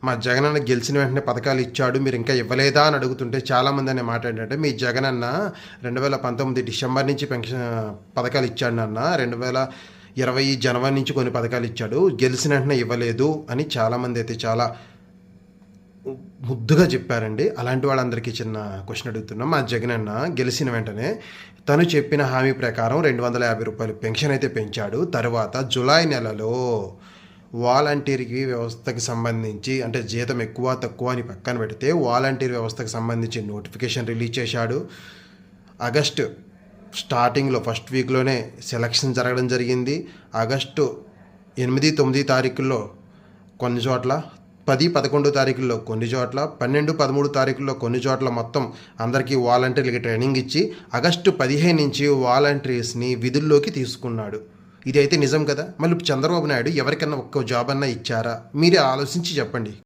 మా జగనన్న గెలిచిన వెంటనే పథకాలు ఇచ్చాడు, మీరు ఇంకా ఇవ్వలేదా అని అడుగుతుంటే చాలామంది అనే మాట ఏంటంటే, మీ జగనన్న 2019 డిసెంబర్ నుంచి పెన్షన్ పథకాలు ఇచ్చాడు నాన్న, 2020 జనవరి నుంచి కొన్ని పథకాలు ఇచ్చాడు, గెలిచిన వెంటనే ఇవ్వలేదు అని చాలామంది అయితే చాలా ముద్దుగా చెప్పారండి. అలాంటి వాళ్ళందరికీ చిన్న క్వశ్చన్ అడుగుతున్నాం. మా జగనన్న గెలిచిన వెంటనే తను చెప్పిన హామీ ప్రకారం 250 రూపాయలు పెన్షన్ అయితే పెంచాడు. తర్వాత జూలై నెలలో వాలంటీర్కి వ్యవస్థకు సంబంధించి, అంటే జీతం ఎక్కువ తక్కువ అని పక్కన పెడితే వాలంటీర్ వ్యవస్థకు సంబంధించి నోటిఫికేషన్ రిలీజ్ చేశాడు. ఆగస్టు స్టార్టింగ్లో ఫస్ట్ వీక్లోనే సెలక్షన్ జరగడం జరిగింది. ఆగస్టు 8, 9 తారీఖుల్లో కొన్ని చోట్ల, 10, 11 తారీఖుల్లో కొన్ని చోట్ల, 12, 13 తారీఖుల్లో కొన్ని చోట్ల మొత్తం అందరికీ వాలంటీర్లకి ట్రైనింగ్ ఇచ్చి ఆగస్టు 15 నుంచి వాలంటీర్స్ని విధుల్లోకి తీసుకున్నాడు. ఇది అయితే నిజం కదా. మళ్ళీ చంద్రబాబు నాయుడు ఎవరికన్నా ఒక్క జాబ్ అన్నా ఇచ్చారా? మీరే ఆలోచించి చెప్పండి.